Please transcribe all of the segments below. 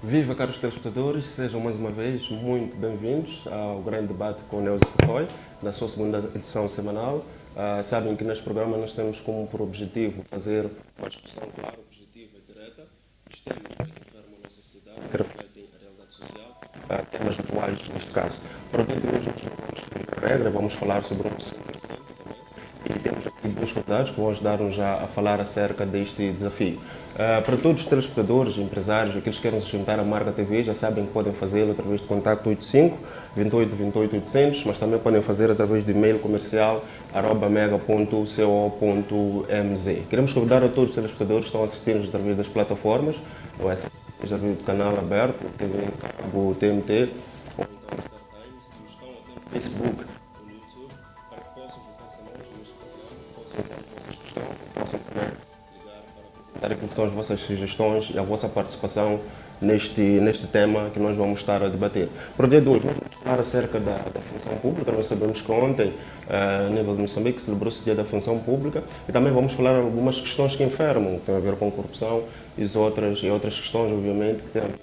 Viva, caros telespectadores, sejam mais uma vez muito bem-vindos ao grande debate com o Neuza Serroy, na sua segunda edição semanal. Sabem que neste programa nós temos como por objetivo fazer uma discussão clara, objetiva e direta dos temas que enfermam a nossa sociedade, que refletem a realidade social, temas atuais neste caso. Para o dia de hoje, nós não vamos seguir a regra, vamos falar sobre um assunto interessante também. E temos aqui dois convidados que vão ajudar-nos já a falar acerca deste desafio. Para todos os telespectadores, empresários, aqueles que querem se juntar à Marca TV, já sabem que podem fazê-lo através do contacto 85 28 28 800, mas também podem fazer através do e-mail comercial @mega.co.mz. Queremos convidar a todos os telespectadores que estão a assistir-nos através das plataformas, ou essa através do canal aberto, TV Cabo, TMT, ou então Star Times, que nos estão até no Facebook ou no YouTube, para que possam juntar-se a nós neste programa, possam dar a vossa questão, possam também ligar para apresentar aquilo que são as vossas sugestões e a vossa participação neste tema que nós vamos estar a debater. Para o dia de hoje, nós vamos falar acerca da função pública. Nós sabemos que ontem, a nível de Moçambique, celebrou-se o Dia da Função Pública e também vamos falar algumas questões que enfermam, que têm a ver com corrupção e outras questões, obviamente, que têm a ver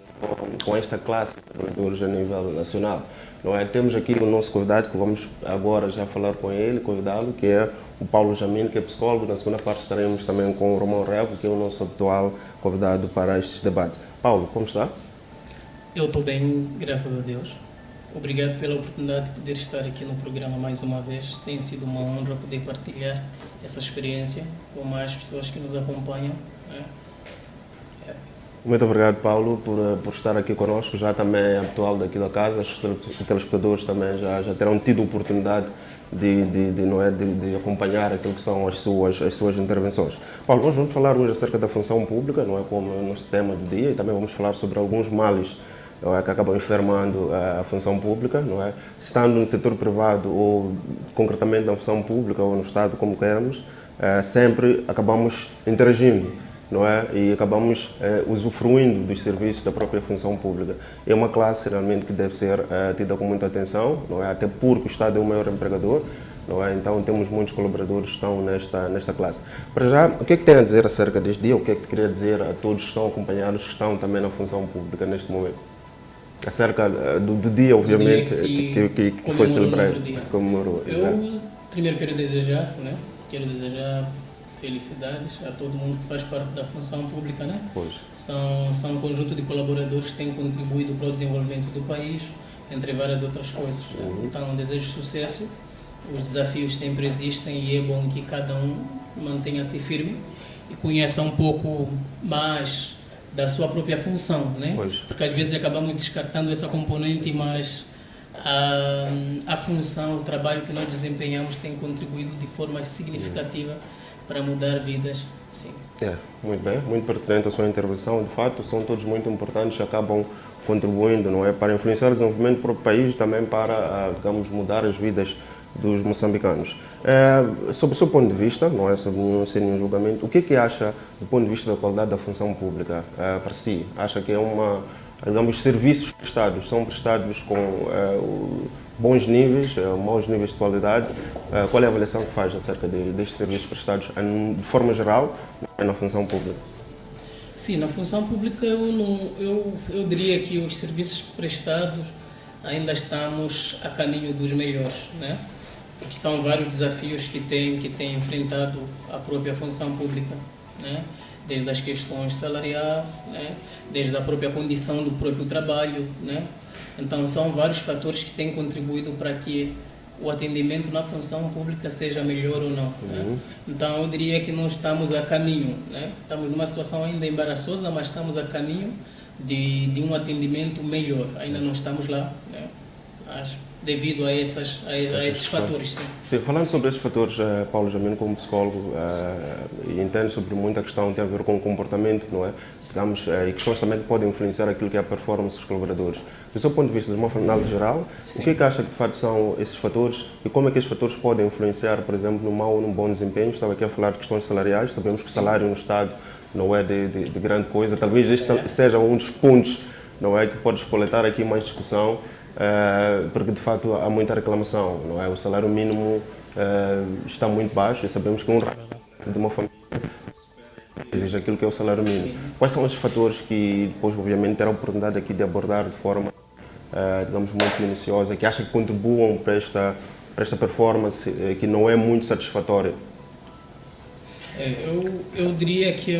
com esta classe de trabalhadores a nível nacional. Não é? Temos aqui o nosso convidado, que vamos agora já falar com ele, convidá-lo, que é o Paulo Jamil, que é psicólogo. Na segunda parte estaremos também com o Romão Revo, que é o nosso atual convidado para estes debates. Paulo, como está? Eu estou bem, graças a Deus. Obrigado pela oportunidade de poder estar aqui no programa mais uma vez. Tem sido uma honra poder partilhar essa experiência com mais pessoas que nos acompanham. Muito obrigado, Paulo, por estar aqui conosco. Já também é habitual daqui da casa. Os telespectadores também já terão tido a oportunidade de acompanhar aquilo que são as suas intervenções. Paulo, nós vamos falar hoje acerca da função pública, não é, como é o nosso tema do dia, e também vamos falar sobre alguns males, não é, que acabam enfermando a função pública, não é, estando no setor privado ou concretamente na função pública ou no Estado, como queremos, sempre acabamos interagindo, não é? E acabamos usufruindo dos serviços da própria função pública. É uma classe realmente que deve ser tida com muita atenção, não é? Até porque o Estado é o maior empregador, não é? Então temos muitos colaboradores que estão nesta classe. Para já, o que é que tem a dizer acerca deste dia? O que é que queria dizer a todos que estão acompanhados, que estão também na função pública neste momento? Acerca do dia, obviamente, que foi celebrado, que se comemorou. Eu primeiro quero desejar felicidades a todo mundo que faz parte da função pública, né? Pois. São um conjunto de colaboradores que têm contribuído para o desenvolvimento do país, entre várias outras coisas. Então, desejo sucesso. Os desafios sempre existem e é bom que cada um mantenha-se firme e conheça um pouco mais da sua própria função, né? Pois. Porque às vezes acabamos descartando essa componente, mas a função, o trabalho que nós desempenhamos tem contribuído de forma significativa para mudar vidas, sim. Muito bem, muito pertinente a sua intervenção. De fato, são todos muito importantes, acabam contribuindo, não é, para influenciar o desenvolvimento do próprio país e também para, digamos, mudar as vidas dos moçambicanos. Sob o seu ponto de vista, não é, sobre sem nenhum julgamento, o que é que acha do ponto de vista da qualidade da função pública para si? Acha que é digamos, serviços prestados são prestados com bons níveis, maus níveis de qualidade? Qual é a avaliação que faz acerca destes serviços prestados de forma geral na função pública? Sim, na função pública eu diria que os serviços prestados ainda estamos a caminho dos melhores, né? Porque são vários desafios que tem enfrentado a própria função pública, né? Desde as questões salariais, né? Desde a própria condição do próprio trabalho, né? Então são vários fatores que têm contribuído para que o atendimento na função pública seja melhor ou não, né? Então eu diria que nós estamos a caminho, né? Estamos numa situação ainda embaraçosa, mas estamos a caminho de um atendimento melhor. Ainda não estamos lá, né? Mas devido a esses fatores, sim. Sim, falando sobre esses fatores, Paulo Jamil, como psicólogo, entende sobre muita questão que tem a ver com o comportamento, não é? Digamos, e questões também que podem influenciar aquilo que é a performance dos colaboradores. Do seu ponto de vista, de uma análise geral, sim, o que é que acha que de fato são esses fatores e como é que esses fatores podem influenciar, por exemplo, no mau ou no bom desempenho? Estava aqui a falar de questões salariais, sabemos que o salário no Estado não é de grande coisa, talvez este seja um dos pontos, não é, que pode espoletar aqui mais discussão, porque de facto há muita reclamação, não é? O salário mínimo está muito baixo e sabemos que um de uma família exige aquilo que é o salário mínimo. Quais são os fatores que depois, obviamente, terá a oportunidade aqui de abordar de forma, digamos, muito minuciosa, que acha que contribuam para esta performance que não é muito satisfatória? Eu diria que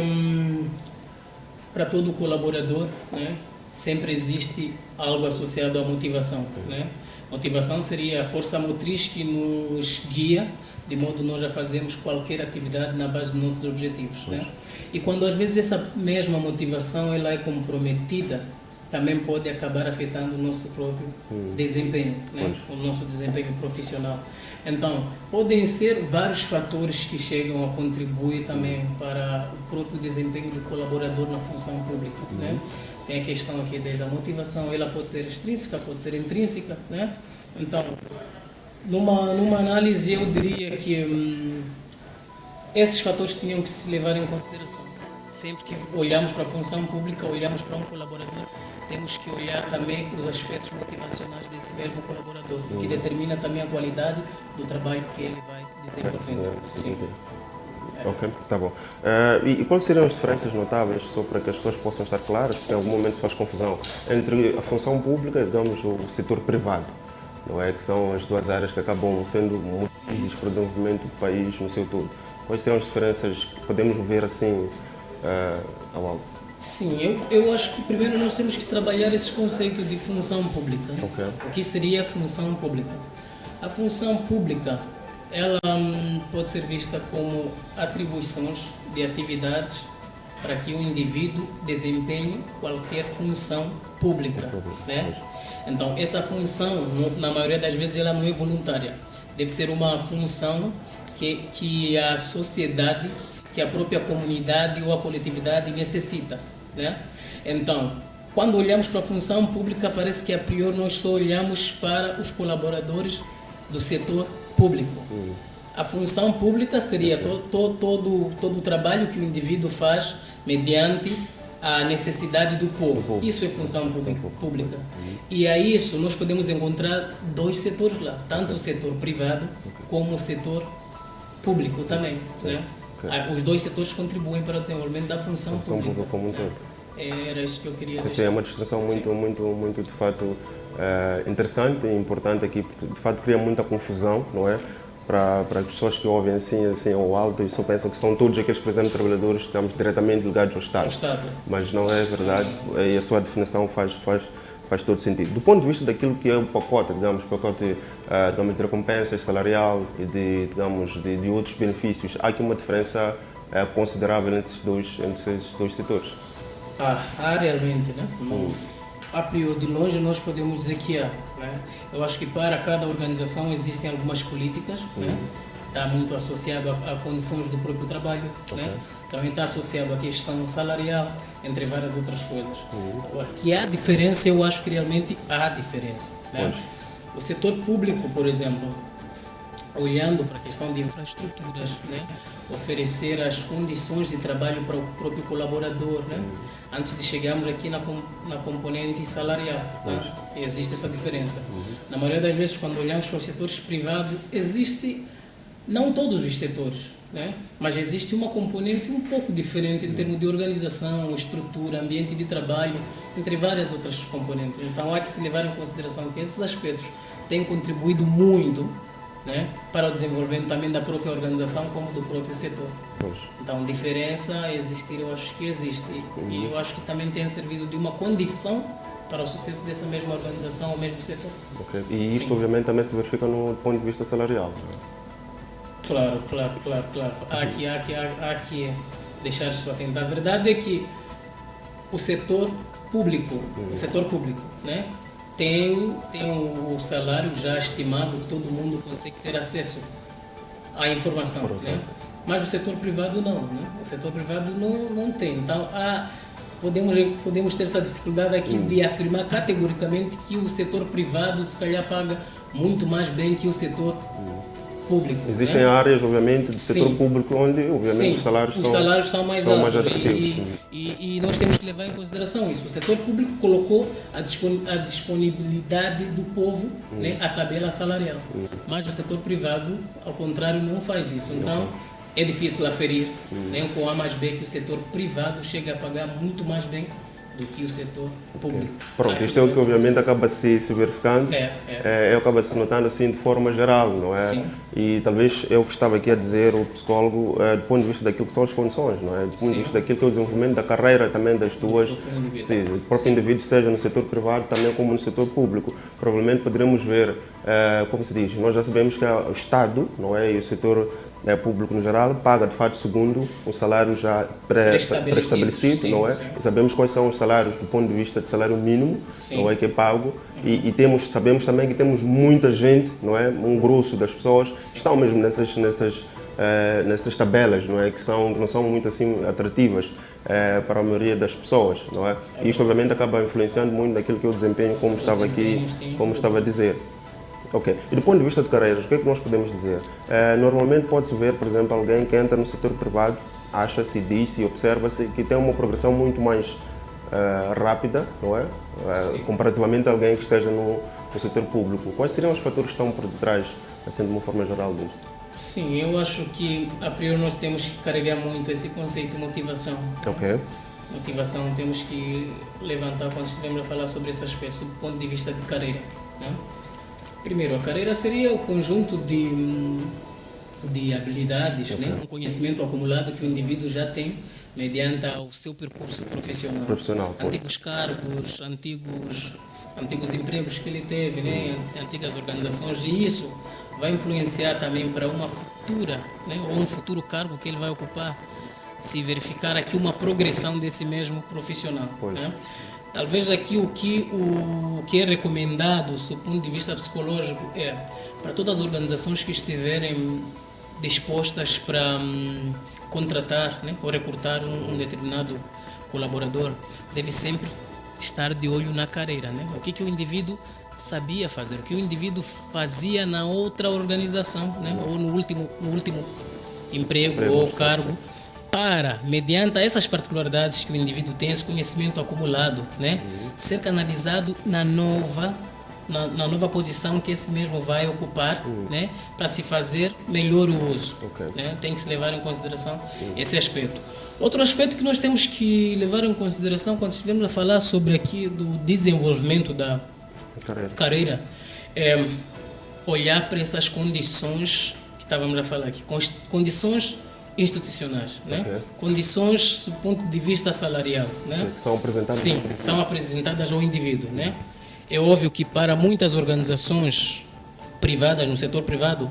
para todo colaborador, né, sempre existe algo associado à motivação. Né? Motivação seria a força motriz que nos guia, de modo nós já fazemos qualquer atividade na base dos nossos objetivos. Né? E quando às vezes essa mesma motivação ela é comprometida, também pode acabar afetando o nosso próprio desempenho, né? O nosso desempenho profissional. Então, podem ser vários fatores que chegam a contribuir também para o próprio desempenho do colaborador na função pública. Né? Tem a questão aqui da motivação, ela pode ser extrínseca, pode ser intrínseca. Né? Então, numa análise, eu diria que esses fatores tinham que se levar em consideração. Sempre que olhamos para a função pública, olhamos para um colaborador, temos que olhar também os aspectos motivacionais desse mesmo colaborador, que determina também a qualidade do trabalho que ele vai desenvolvendo. Sim. Ok, tá bom. E quais seriam as diferenças notáveis, só para que as pessoas possam estar claras, porque em algum momento se faz confusão, entre a função pública e, digamos, o setor privado, não é? Que são as duas áreas que acabam sendo motrizes para o desenvolvimento do país no seu todo. Quais seriam as diferenças que podemos ver assim ao alto? Sim, eu acho que primeiro nós temos que trabalhar esse conceito de função pública. Okay. O que seria a função pública? A função pública, ela pode ser vista como atribuições de atividades para que um indivíduo desempenhe qualquer função pública. Né? Então, essa função, na maioria das vezes, ela não é voluntária. Deve ser uma função que a sociedade, que a própria comunidade ou a coletividade necessita. Né? Então, quando olhamos para a função pública, parece que a priori nós só olhamos para os colaboradores do setor público. A função pública seria todo o trabalho que o indivíduo faz mediante a necessidade do povo. Isso é função pública. E a isso nós podemos encontrar dois setores lá, tanto o setor privado como o setor público também. Né? Os dois setores contribuem para o desenvolvimento da função pública como um todo. Era isso que eu queria dizer. Sim, é uma distinção muito de fato interessante e importante aqui, porque de fato cria muita confusão, não é? Para as pessoas que ouvem assim ao alto e só pensam que são todos aqueles, por exemplo, trabalhadores que estamos diretamente ligados ao Estado. Mas não é verdade, e a sua definição faz todo sentido. Do ponto de vista daquilo que é o pacote, digamos, de recompensas salarial e de outros benefícios, há aqui uma diferença considerável entre esses dois setores. Há realmente, né? A priori, de longe, nós podemos dizer que há. Né? Eu acho que para cada organização existem algumas políticas, né? Está muito associado a condições do próprio trabalho, né? Também está associado à questão salarial, entre várias outras coisas. Que há diferença, eu acho que realmente há diferença. Né? O setor público, por exemplo, olhando para a questão de infraestruturas, né? Oferecer as condições de trabalho para o próprio colaborador, né? Antes de chegarmos aqui na componente salarial, né? Existe essa diferença. Na maioria das vezes, quando olhamos para os setores privados, existe, não todos os setores, né? Mas existe uma componente um pouco diferente em termos de organização, estrutura, ambiente de trabalho, entre várias outras componentes. Então há que se levar em consideração que esses aspectos têm contribuído muito, né, para o desenvolvimento também da própria organização como do próprio setor. Então, diferença existir, eu acho que existe. E eu acho que também tem servido de uma condição para o sucesso dessa mesma organização ou mesmo setor. E isto, obviamente, também se verifica no ponto de vista salarial. Claro. Há que deixar isso patente. A verdade é que o setor público, né, tem o salário já estimado que todo mundo consegue ter acesso à informação, né? Mas o setor privado não, né? O setor privado não tem. Então, podemos ter essa dificuldade aqui de afirmar categoricamente que o setor privado se calhar paga muito mais bem que o setor público. Existem, né, áreas, obviamente, do setor público onde, obviamente, os salários são mais atrativos. E nós temos que levar em consideração isso. O setor público colocou a disponibilidade do povo, né, a tabela salarial. Mas o setor privado, ao contrário, não faz isso. Então, é difícil aferir, nem com A mais B, que o setor privado chega a pagar muito mais bem do que o setor público. Pronto, isto é o que obviamente acaba se verificando, acaba se notando assim de forma geral, não é? Sim. E talvez eu que estava aqui a dizer, o psicólogo, do ponto de vista daquilo que são as condições, não é? Do ponto de vista daquilo que é o desenvolvimento da carreira também das tuas, do próprio indivíduo, seja no setor privado também como no setor público. Provavelmente poderemos ver, como se diz, nós já sabemos que o Estado, não é? E o setor público no geral paga de fato segundo um salário já pré-estabelecido, não é? Sim. Sabemos quais são os salários do ponto de vista de salário mínimo, Sim. não é, que é pago, e sabemos também que temos muita gente, não é, um grosso das pessoas que estão mesmo nessas tabelas, não é, que não são muito assim atrativas para a maioria das pessoas, não é? E isto obviamente acaba influenciando muito naquilo que eu desempenho, como estava aqui, como estava a dizer. Ok. E do ponto de vista de carreiras, o que é que nós podemos dizer? Normalmente pode-se ver, por exemplo, alguém que entra no setor privado, acha-se, diz-se e observa-se que tem uma progressão muito mais rápida, não é? Comparativamente a alguém que esteja no setor público. Quais seriam os fatores que estão por detrás, assim, de uma forma geral disto? Sim, eu acho que a priori nós temos que carregar muito esse conceito de motivação. Ok. Motivação temos que levantar quando estivermos a falar sobre esse aspecto, do ponto de vista de carreira, né? Primeiro, a carreira seria o conjunto de habilidades, né? Um conhecimento acumulado que o indivíduo já tem mediante o seu percurso profissional. Antigos cargos, antigos empregos que ele teve, né? Antigas organizações, e isso vai influenciar também para uma futura, né? Ou um futuro cargo que ele vai ocupar, se verificar aqui uma progressão desse mesmo profissional. Né? Talvez aqui o que é recomendado, do ponto de vista psicológico, é para todas as organizações que estiverem dispostas para contratar, né, ou recrutar um determinado colaborador, deve sempre estar de olho na carreira, né? O que o indivíduo sabia fazer, o que o indivíduo fazia na outra organização, né, ou no último emprego ou cargo, para, mediante essas particularidades que o indivíduo tem, esse conhecimento acumulado, né, ser canalizado na nova posição que esse mesmo vai ocupar, né, para se fazer melhor o uso. Né? Tem que se levar em consideração esse aspecto. Outro aspecto que nós temos que levar em consideração quando estivermos a falar sobre aqui do desenvolvimento da carreira é olhar para essas condições que estávamos a falar aqui, condições institucionais, né? Condições do ponto de vista salarial, né? Que são apresentadas. Sim, são apresentadas ao indivíduo, né? É óbvio que para muitas organizações privadas, no setor privado,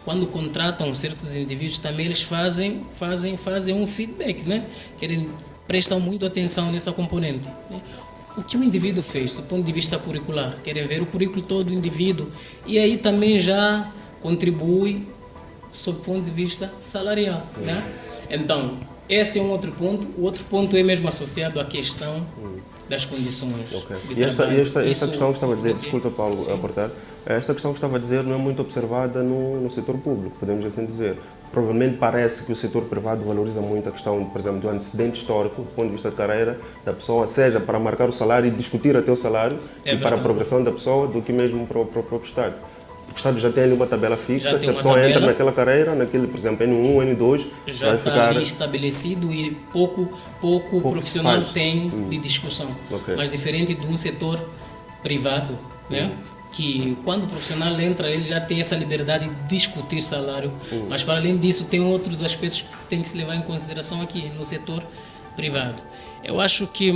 quando contratam certos indivíduos, também eles fazem um feedback, né? Prestam muito atenção nessa componente, né? O que o indivíduo fez do ponto de vista curricular, querem ver o currículo todo do indivíduo, e aí também já contribui sob o ponto de vista salarial, né? Então, esse é um outro ponto. O outro ponto é mesmo associado à questão das condições de trabalho. E esta questão que estava a dizer, desculpa Paulo, aportar, esta questão que estava a dizer não é muito observada no setor público, podemos assim dizer. Provavelmente parece que o setor privado valoriza muito a questão, por exemplo, do antecedente histórico, do ponto de vista de carreira da pessoa, seja para marcar o salário e discutir até o salário, para a progressão da pessoa, do que mesmo para o próprio Estado. O Estado já tem ali uma tabela fixa, se a pessoa entra naquela carreira, naquele, por exemplo, N1, N2, já vai está ali estabelecido e pouco profissional tem de discussão. Mas diferente de um setor privado, né? Que quando o profissional entra, ele já tem essa liberdade de discutir salário, mas para além disso tem outros aspectos que tem que se levar em consideração aqui no setor privado. Eu acho que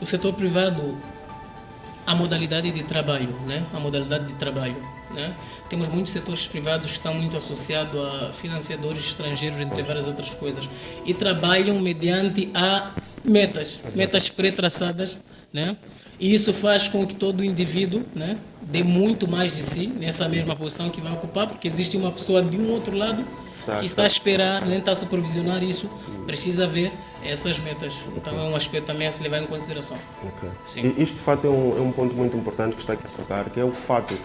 o setor privado, a modalidade de trabalho, né? Temos muitos setores privados que estão muito associados a financiadores estrangeiros, entre várias outras coisas, e trabalham mediante metas pré-traçadas, né? E isso faz com que todo indivíduo, né, dê muito mais de si nessa mesma posição que vai ocupar, porque existe uma pessoa de um outro lado que está a esperar, nem está a supervisionar isso, precisa ver essas metas. Então é um aspecto também a se levar em consideração. Sim. E isto de fato é um ponto muito importante que está aqui a tocar, que é o fato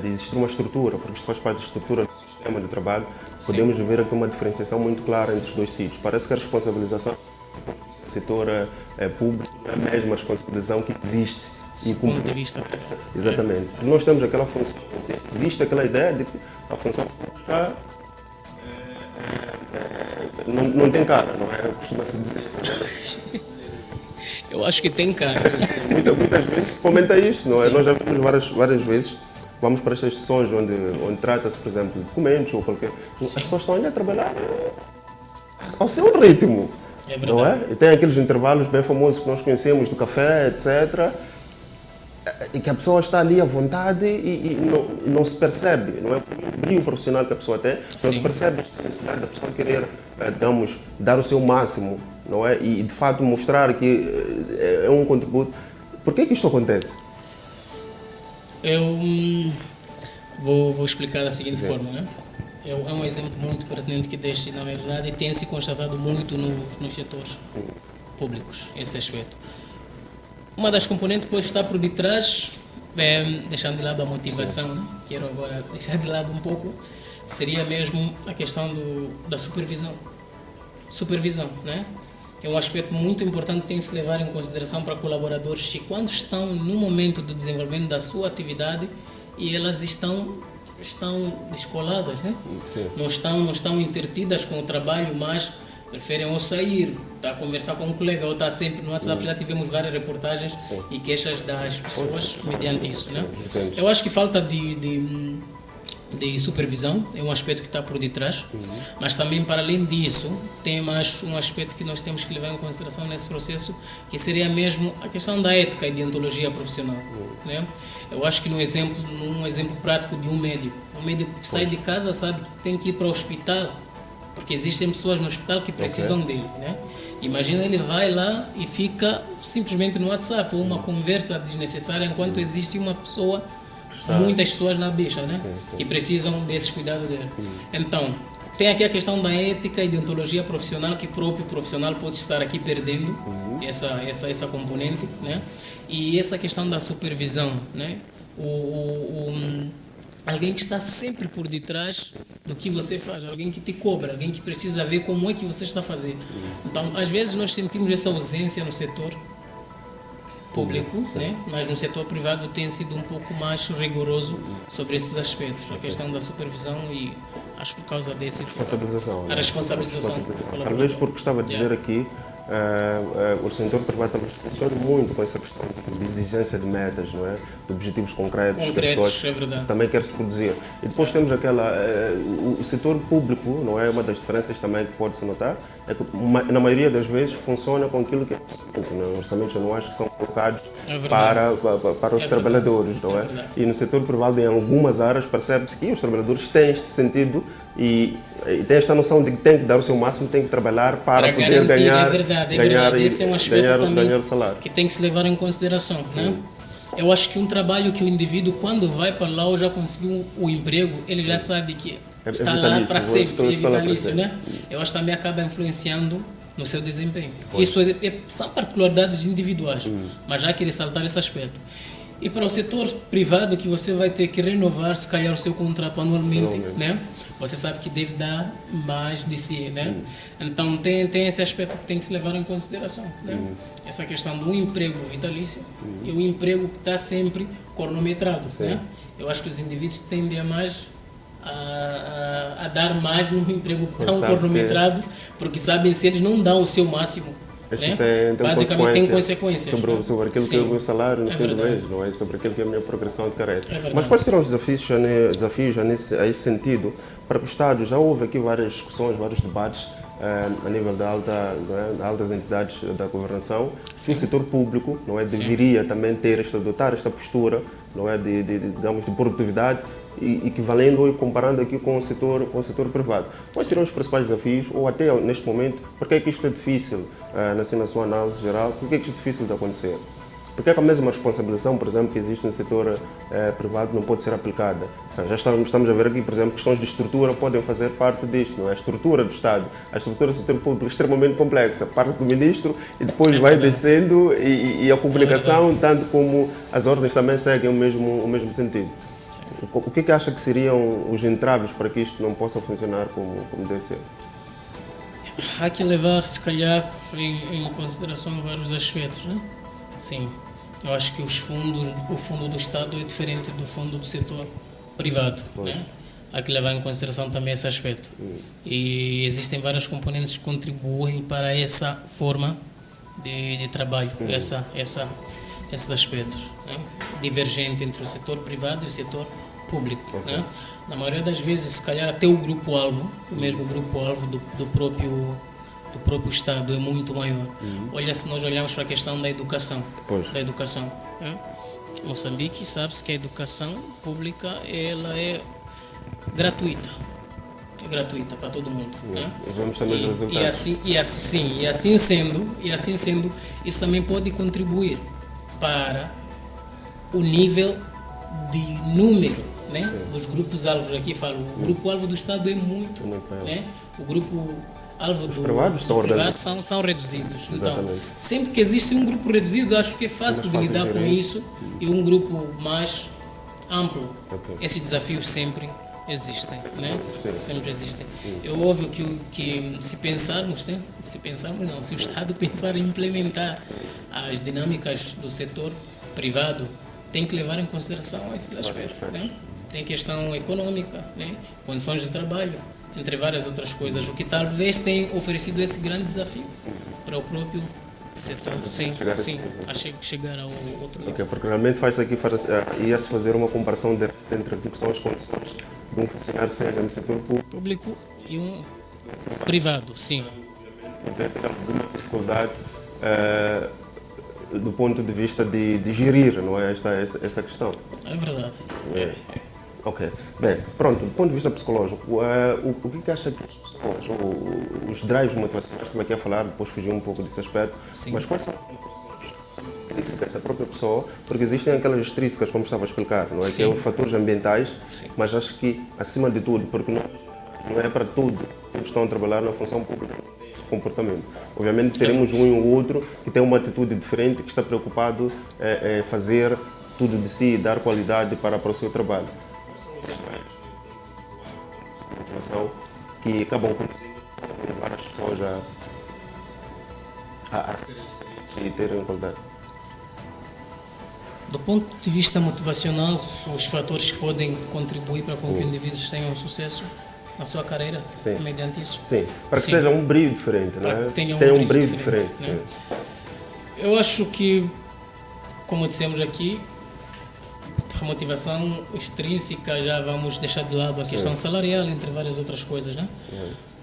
de existir uma estrutura, porque isto faz parte da estrutura do sistema de trabalho. Podemos ver aqui uma diferenciação muito clara entre os dois sítios. Parece que a responsabilização do setor público é a mesma responsabilização que existe. Do ponto de vista. Exatamente. Nós temos aquela função, existe aquela ideia de que a função pública não tem cara, não é? Costuma-se dizer. Eu acho que tem cara. Muitas vezes se comenta isto, não é? Sim. Nós já vimos várias vezes, vamos para estas sessões onde trata-se, por exemplo, de documentos ou qualquer. As pessoas estão ali a trabalhar ao seu ritmo. É Não verdade. é? E tem aqueles intervalos bem famosos que nós conhecemos do café, etc. E que a pessoa está ali à vontade e não se percebe, não é? O brilho profissional que a pessoa tem, não se percebe a necessidade da pessoa querer, digamos, dar o seu máximo, não é? E de fato mostrar que é um contributo. Por que isto acontece? Eu vou explicar da seguinte forma, né? É um exemplo muito pertinente que deixe, na verdade, tem se constatado muito nos setores públicos, esse aspecto. Uma das componentes pode estar por detrás, deixando de lado a motivação, né? Quero agora deixar de lado um pouco, seria mesmo a questão da supervisão. Supervisão, né? É um aspecto muito importante que tem que se levar em consideração para colaboradores que, quando estão no momento do desenvolvimento da sua atividade, e elas estão descoladas, né? Não estão intertidas com o trabalho, mas preferem ou sair, a conversar com um colega ou estar sempre no WhatsApp. Já tivemos várias reportagens e queixas das pessoas mediante isso, né? Eu acho que falta de supervisão é um aspecto que está por detrás, mas também, para além disso, tem mais um aspecto que nós temos que levar em consideração nesse processo, que seria mesmo a questão da ética e deontologia profissional, né? Eu acho que num exemplo prático de um médico que sai de casa sabe que tem que ir para o hospital, porque existem pessoas no hospital que precisam dele, né? Imagina, ele vai lá e fica simplesmente no WhatsApp, ou uma conversa desnecessária, enquanto existe uma pessoa, muitas pessoas na bicha, né? Que precisam desses cuidados dele. Então, tem aqui a questão da ética e deontologia profissional, que o próprio profissional pode estar aqui perdendo essa componente, né? E essa questão da supervisão, né? Alguém que está sempre por detrás do que você faz, alguém que te cobra, alguém que precisa ver como é que você está fazendo. Então, às vezes nós sentimos essa ausência no setor público, né? Mas no setor privado tem sido um pouco mais rigoroso sobre esses aspectos, a questão da supervisão, e acho por causa desse... Responsabilização. A responsabilização. Talvez porque estava a dizer aqui, o setor privado também funciona muito com essa questão de exigência de metas, não é? De objetivos concretos que as pessoas também querem se produzir. E depois temos o setor público, não é? Uma das diferenças também que pode-se notar é que na maioria das vezes funciona com aquilo que é os orçamentos anuais que são colocados para os trabalhadores, não é? E no setor privado, em algumas áreas, percebe-se que os trabalhadores têm este sentido e têm esta noção de que têm que dar o seu máximo, têm que trabalhar para poder ganhar. É verdade. Esse é um aspecto também salário, que tem que se levar em consideração, né? Eu acho que um trabalho que o indivíduo, quando vai para lá ou já conseguiu o emprego, ele já sabe que está lá para sempre, é vitalício, né? Eu acho que também acaba influenciando no seu desempenho. Isso são particularidades individuais, mas já queria ressaltar esse aspecto. E para o setor privado, que você vai ter que renovar, se calhar, o seu contrato anualmente, né? Você sabe que deve dar mais de si, né? Então tem esse aspecto que tem que se levar em consideração, né? Essa questão do emprego vitalício e o emprego que está sempre cronometrado, né? Eu acho que os indivíduos tendem a dar mais num emprego tão cronometrado, porque sabem, se eles não dão o seu máximo, né? Basicamente tem consequências sobre aquilo que é o meu salário no fim do mês, não é? Sobre aquilo que é a minha progressão de carreira. Mas quais serão os desafios já nesse sentido? Para que o Estado, já houve aqui várias discussões, vários debates a nível de altas entidades da governação. O setor público, não é, deveria também adotar esta postura, não é, digamos, de produtividade, equivalendo e comparando aqui com o setor privado. Quais serão os principais desafios, ou até neste momento, por que é que isto é difícil, na sua análise geral, por que é que isto é difícil de acontecer? Porque é que a mesma responsabilização, por exemplo, que existe no setor privado não pode ser aplicada? Já estamos a ver aqui, por exemplo, questões de estrutura podem fazer parte disto, não é? A estrutura do Estado, a estrutura do setor público é extremamente complexa, parte do ministro e depois vai descendo e a comunicação, tanto como as ordens, também seguem o mesmo sentido. O que é que acha que seriam os entraves para que isto não possa funcionar como deve ser? Há que levar, se calhar, em consideração vários aspectos, né? Sim. Eu acho que o fundo do Estado é diferente do fundo do setor privado, né? há que levar em consideração também esse aspecto. E existem várias componentes que contribuem para essa forma de trabalho, esses aspectos, né? Divergente entre o setor privado e o setor público. Né? Na maioria das vezes, se calhar até o grupo-alvo, o mesmo grupo-alvo do próprio Estado é muito maior. Olha, se nós olharmos para a questão da educação, né? Moçambique, sabe-se que a educação pública ela é gratuita. É gratuita para todo mundo. Né? Vamos também ver resultados. E assim sendo, isso também pode contribuir para o nível de número, né, dos grupos-alvos. Aqui falo, o grupo-alvo do Estado é muito, né? O grupo-alvo do privado são reduzidos. Exatamente. Então, sempre que existe um grupo reduzido, acho que é fácil de lidar com isso, e um grupo mais amplo. Esses desafios sempre existem, né? Sempre existem. É óbvio que se pensarmos, né? Se o Estado pensar em implementar as dinâmicas do setor privado, tem que levar em consideração esses aspectos, né? Tem questão econômica, né? Condições de trabalho, entre várias outras coisas, o que talvez tenha oferecido esse grande desafio para o próprio setor. Sim, achei que chegar ao outro nível. Porque realmente ia-se fazer uma comparação entre o que são as condições de um funcionário seja no setor público e um privado, sim. Tem alguma dificuldade do ponto de vista de gerir, não é, essa questão? É verdade. Ok. Bem, pronto, do ponto de vista psicológico, o que acha que as pessoas, os drives motivacionais, estamos aqui a falar, depois fugir um pouco desse aspecto, mas quais são as motivações da própria pessoa? Porque existem aquelas extrínsecas, como estava a explicar, não é? Que é os fatores ambientais, mas acho que, acima de tudo, porque não é para tudo que estão a trabalhar na função pública, comportamento. Obviamente teremos um e o outro que tem uma atitude diferente, que está preocupado em fazer tudo de si e dar qualidade para o seu trabalho. Que acabam conduzindo várias pessoas a serem e terem qualidade. Do ponto de vista motivacional, os fatores que podem contribuir para com que o indivíduo tenha um sucesso na sua carreira, mediante isso? Sim, para que seja um brilho diferente, não é? Tenha um brilho diferente. Né? Eu acho que, como dissemos aqui, a motivação extrínseca já vamos deixar de lado a questão salarial, entre várias outras coisas, né?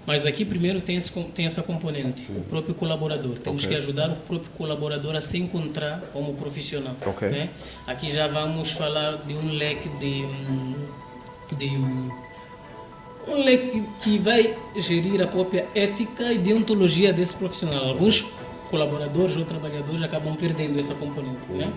Mas aqui primeiro tem essa componente, o próprio colaborador. Temos que ajudar o próprio colaborador a se encontrar como profissional. Né? Aqui já vamos falar de um leque um leque que vai gerir a própria ética e deontologia desse profissional. Alguns colaboradores ou trabalhadores acabam perdendo essa componente, né?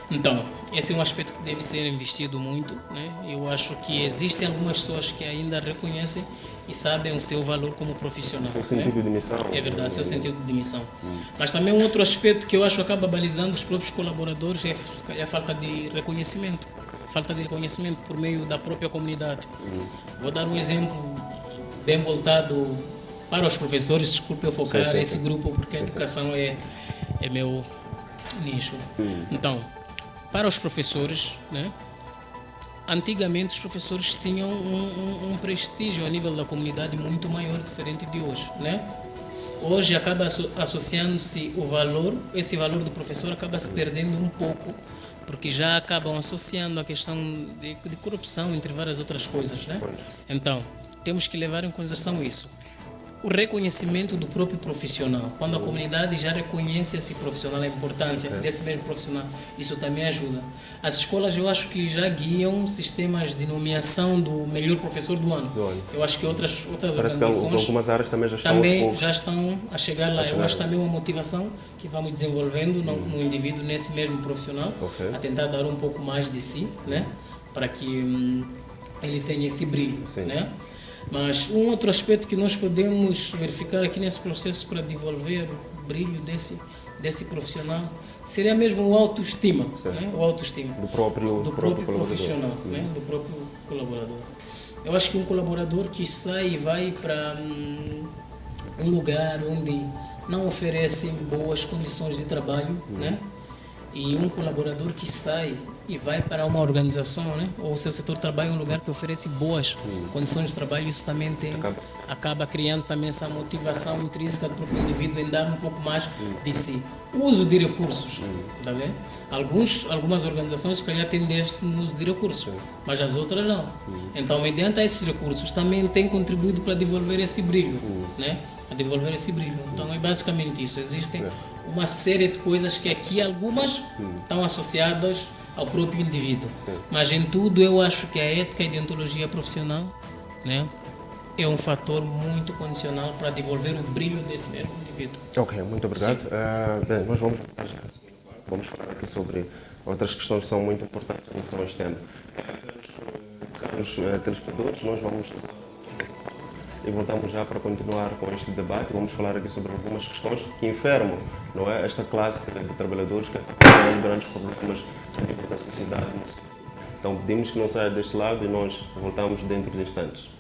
Então, esse é um aspecto que deve ser investido muito, né? Eu acho que existem algumas pessoas que ainda reconhecem e sabem o seu valor como profissional. Seu sentido de missão. É verdade, seu sentido de missão. Mas também um outro aspecto que eu acho que acaba balizando os próprios colaboradores é a falta de reconhecimento. Falta de reconhecimento por meio da própria comunidade. Vou dar um exemplo bem voltado para os professores, desculpe eu focar esse grupo, porque a educação é meu nicho. Então, para os professores, né? Antigamente os professores tinham um prestígio a nível da comunidade muito maior, diferente de hoje, né? Hoje acaba associando-se o valor, esse valor do professor acaba se perdendo um pouco, porque já acabam associando a questão de corrupção, entre várias outras coisas, né? Então, temos que levar em consideração isso. O reconhecimento do próprio profissional. Quando a comunidade já reconhece esse profissional, a importância desse mesmo profissional, isso também ajuda. As escolas, eu acho que já guiam sistemas de nomeação do melhor professor do ano. Eu acho que outras organizações que algumas áreas também já estão a chegar lá. Eu acho também uma motivação que vamos desenvolvendo no indivíduo, nesse mesmo profissional, a tentar dar um pouco mais de si, né? Para que ele tenha esse brilho, né? Mas um outro aspecto que nós podemos verificar aqui nesse processo para desenvolver o brilho desse profissional seria mesmo o autoestima, né? O autoestima do próprio profissional, né? Do próprio colaborador. Eu acho que um colaborador que sai e vai para um lugar onde não oferecem boas condições de trabalho, né? E um colaborador que sai e vai para uma organização, né? Ou o seu setor de trabalho é um lugar que oferece boas condições de trabalho, isso também acaba criando também essa motivação intrínseca do próprio indivíduo em dar um pouco mais de si. O uso de recursos, tá vendo? Algumas organizações, se calhar, têm déficit no uso de recursos, mas as outras não. Então, mediante esses recursos, também tem contribuído para desenvolver esse brilho, né? A desenvolver esse brilho. Então, é basicamente isso. Existem uma série de coisas que aqui, algumas estão associadas ao próprio indivíduo. Mas, em tudo, eu acho que a ética e a deontologia profissional, né, é um fator muito condicional para desenvolver o brilho desse mesmo indivíduo. Ok, muito obrigado. Bem, nós vamos falar aqui sobre outras questões que são muito importantes em relação a este tema. Caros telespectadores, nós vamos e voltamos já para continuar com este debate. Vamos falar aqui sobre algumas questões que enfermam, não é, esta classe de trabalhadores que têm grandes problemas a nível da sociedade. Então pedimos que não saia deste lado e nós voltamos dentro de instantes.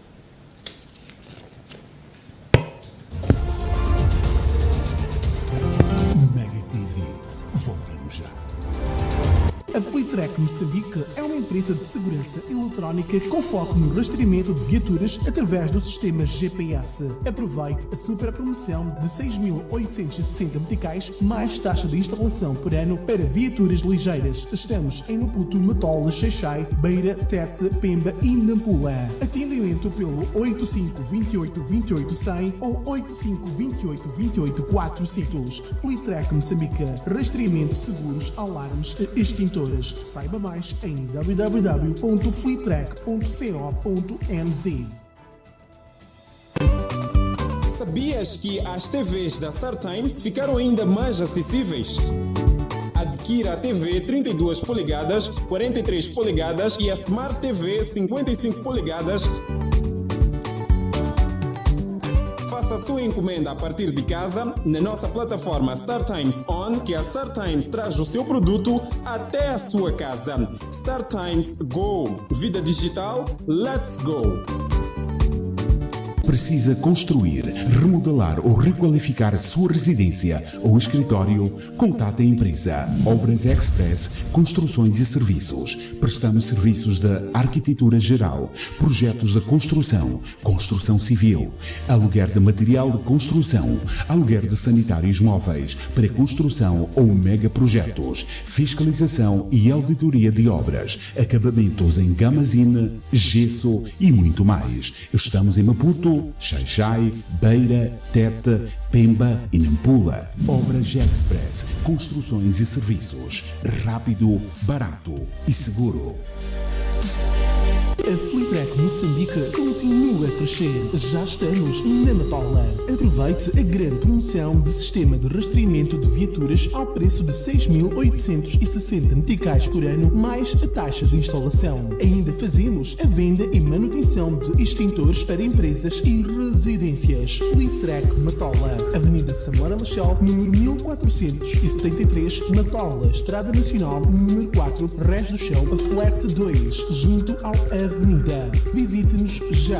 Mega TV, voltamos já. A Fleetrack Moçambique é uma empresa de segurança eletrónica com foco no rastreamento de viaturas através do sistema GPS. Aproveite a super promoção de 6.860 meticais mais taxa de instalação por ano para viaturas ligeiras. Estamos em Maputo, Matola, Xaixai, Beira, Tete, Pemba e Nampula. Atendimento pelo 8528-28-100 ou 8528-28-400. Fleetrack Moçambique. Rastreamento de seguros, alarmes e extintores. Saiba mais em www.fleetrack.co.mz. Sabias que as TVs da StarTimes ficaram ainda mais acessíveis? Adquira a TV 32 polegadas, 43 polegadas e a Smart TV 55 polegadas. Faça a sua encomenda a partir de casa na nossa plataforma StarTimes On, que a StarTimes traz o seu produto até a sua casa. StarTimes Go. Vida digital, let's go! Precisa construir, remodelar ou requalificar a sua residência ou escritório? Contate a empresa Obras Express Construções e Serviços. Prestamos serviços de arquitetura geral, projetos de construção, construção civil, aluguer de material de construção, aluguer de sanitários móveis, pré-construção ou megaprojetos, fiscalização e auditoria de obras, acabamentos em gamazine, gesso e muito mais. Estamos em Maputo, Xaixai, Beira, Tete, Pemba e Nampula. Obras Express, construções e serviços. Rápido, barato e seguro. A Fleetrack Moçambique continua a crescer. Já estamos na Matola. Aproveite a grande promoção de sistema de rastreamento de viaturas ao preço de 6.860 meticais por ano, mais a taxa de instalação. Ainda fazemos a venda e manutenção de extintores para empresas e residências. Fleetrack Matola, Avenida Samora Machel, número 1473, Matola, Estrada Nacional, número 4, Res do Chão, Flat 2, junto ao Avenida. Visite-nos já.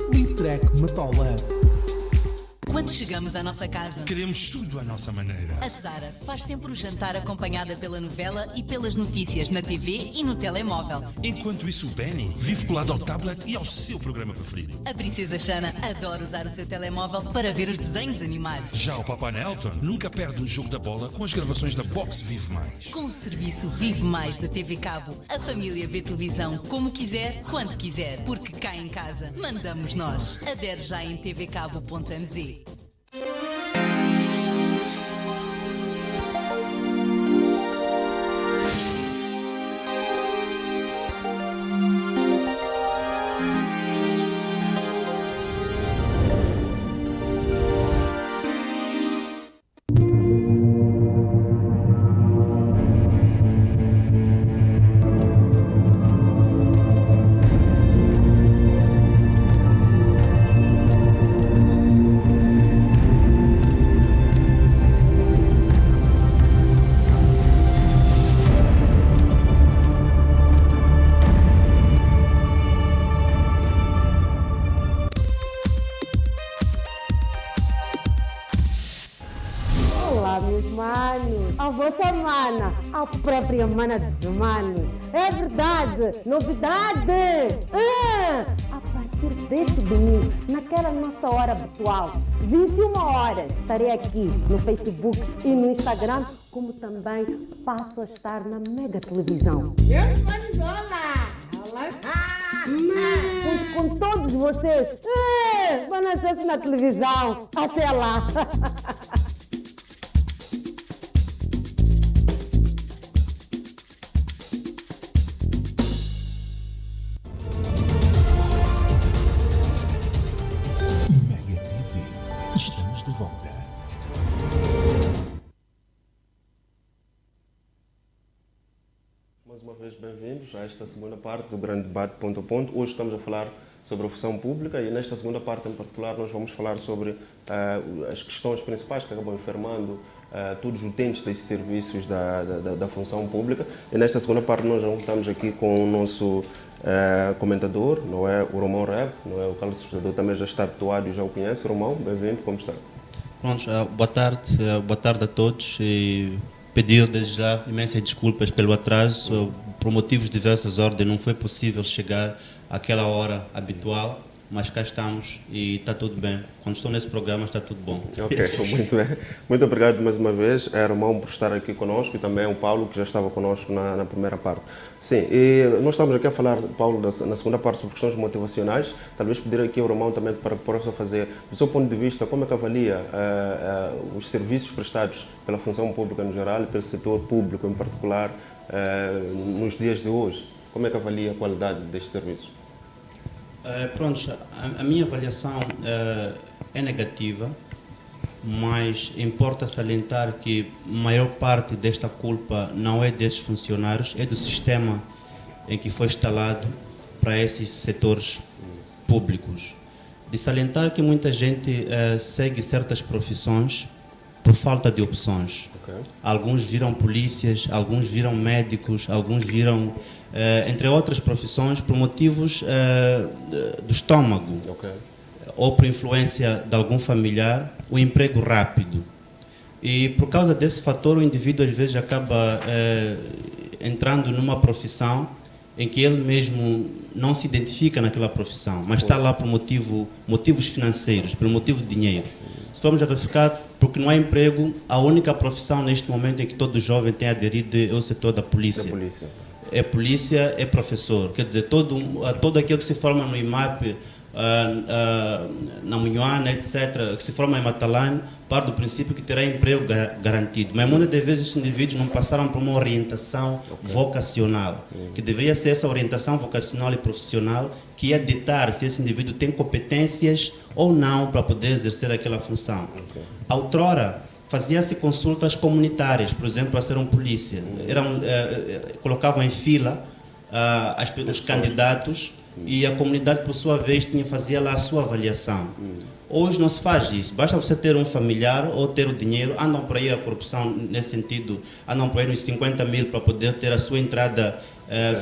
Fleetrack Matola. Quando chegamos à nossa casa, queremos tudo à nossa maneira. A Sara faz sempre o jantar acompanhada pela novela e pelas notícias na TV e no telemóvel. Enquanto isso, o Benny vive colado ao tablet e ao seu programa preferido. A Princesa Xana adora usar o seu telemóvel para ver os desenhos animados. Já o Papai Nelton nunca perde um jogo da bola com as gravações da Box Vive Mais. Com o serviço Vive Mais da TV Cabo, a família vê televisão como quiser, quando quiser, porque cá em casa mandamos nós. Adere já em tvcabo.mz. mana, a própria mana dos humanos. É verdade, novidade! A partir deste domingo, naquela nossa hora habitual, 21 horas, estarei aqui no Facebook e no Instagram, como também passo a estar na Mega Televisão. Com todos vocês, vão nascer na televisão. Até lá! Mega TV, estamos de volta. Mais uma vez, bem-vindos a esta segunda parte do grande debate ponto a ponto. Hoje estamos a falar sobre a função pública e nesta segunda parte em particular nós vamos falar sobre as questões principais que acabam enfermando todos os utentes destes serviços da função pública. E nesta segunda parte nós já estamos aqui com o nosso comentador, não é o Romão Rev, não é o Carlos Espectador, também já está habituado e já o conhece. Romão, bem-vindo, como está? Pronto, boa tarde a todos e pedir desde já imensas desculpas pelo atraso, por motivos de diversas ordens não foi possível chegar àquela hora habitual, mas cá estamos e está tudo bem. Quando estou nesse programa está tudo bom. Ok, muito bem. Muito obrigado mais uma vez, Romão, por estar aqui conosco e também o Paulo, que já estava conosco na primeira parte. Sim, e nós estamos aqui a falar, Paulo, na segunda parte sobre questões motivacionais. Talvez pedir aqui ao Romão também para possa fazer, do seu ponto de vista, como é que avalia os serviços prestados pela função pública no geral e pelo setor público em particular nos dias de hoje. Como é que avalia a qualidade destes serviços? Pronto, a minha avaliação é negativa, mas importa salientar que a maior parte desta culpa não é desses funcionários, é do sistema em que foi instalado para esses setores públicos. De salientar que muita gente segue certas profissões por falta de opções. Okay. Alguns viram polícias, alguns viram médicos, alguns viram, entre outras profissões, por motivos do estômago. Okay. Ou por influência de algum familiar, o emprego rápido. E por causa desse fator, o indivíduo às vezes acaba entrando numa profissão em que ele mesmo não se identifica naquela profissão, mas está lá por motivos financeiros, pelo motivo de dinheiro. Se formos a verificar, porque não há emprego, a única profissão neste momento em que todo jovem tem aderido é o setor da polícia. É polícia, é professor. Quer dizer, todo aquele que se forma no IMAP, na Munhoana, etc., que se forma em Matalane, parte do princípio que terá emprego garantido. Mas muitas das vezes esses indivíduos não passaram por uma orientação vocacional, que deveria ser essa orientação vocacional e profissional que ia ditar se esse indivíduo tem competências ou não para poder exercer aquela função. Outrora, fazia-se consultas comunitárias, por exemplo, para ser um polícia. Colocavam em fila os candidatos e a comunidade, por sua vez, fazia lá a sua avaliação. Hoje não se faz isso. Basta você ter um familiar ou ter o dinheiro. Andam por aí a corrupção nesse sentido. Andam por aí nos 50 mil para poder ter a sua entrada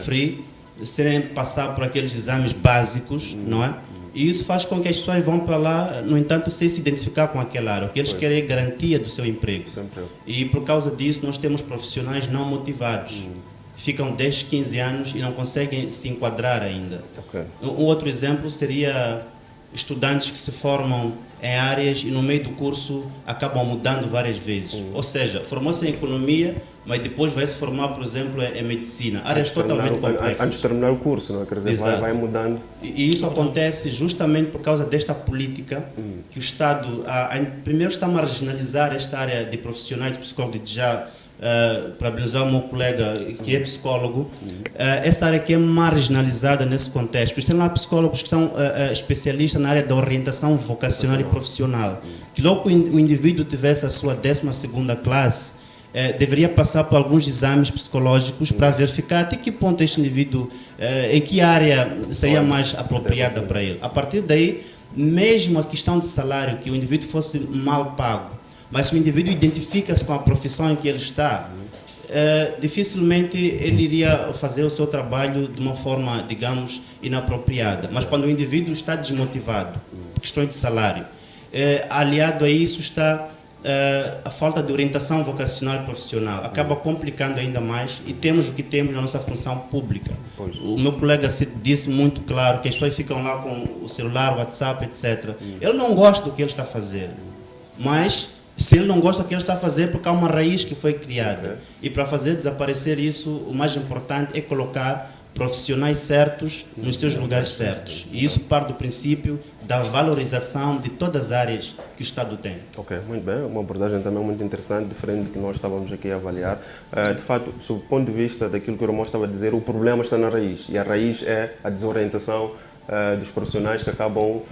free, serem passar por aqueles exames básicos, não é? E isso faz com que as pessoas vão para lá, no entanto, sem se identificar com aquela área. O que eles querem é garantia do seu emprego. E por causa disso nós temos profissionais não motivados. Ficam 10, 15 anos e não conseguem se enquadrar ainda. Um outro exemplo seria estudantes que se formam em áreas e no meio do curso acabam mudando várias vezes. Ou seja, formou-se em economia, mas depois vai se formar, por exemplo, em medicina. Áreas totalmente complexas. Antes de terminar o curso, não é? Quer dizer, vai mudando. E isso acontece justamente por causa desta política que o Estado, primeiro, está a marginalizar esta área de profissionais de psicólogos já. Para abençoar o meu colega que é psicólogo, essa área que é marginalizada nesse contexto. Pois tem lá psicólogos que são especialistas na área da orientação vocacional e profissional, que logo que o indivíduo tivesse a sua 12ª classe, deveria passar por alguns exames psicológicos para verificar até que ponto este indivíduo, em que área seria mais apropriada para ele. A partir daí, mesmo a questão de salário, que o indivíduo fosse mal pago, mas se o indivíduo identifica-se com a profissão em que ele está, dificilmente ele iria fazer o seu trabalho de uma forma, digamos, inapropriada. Mas quando o indivíduo está desmotivado, por questões de salário, aliado a isso está a falta de orientação vocacional e profissional acaba complicando ainda mais, e temos o que temos na nossa função pública. Pois. O meu colega disse muito claro que as pessoas ficam lá com o celular, WhatsApp, etc. Ele não gosta do que ele está a fazer, mas se ele não gosta do que ele está a fazer, porque há uma raiz que foi criada. E para fazer desaparecer isso, o mais importante é colocar profissionais certos nos seus lugares certos. E isso parte do princípio da valorização de todas as áreas que o Estado tem. Ok, muito bem. Uma abordagem também muito interessante, diferente do que nós estávamos aqui a avaliar. De fato, sob o ponto de vista daquilo que o Romão estava a dizer, o problema está na raiz. E a raiz é a desorientação dos profissionais que acabam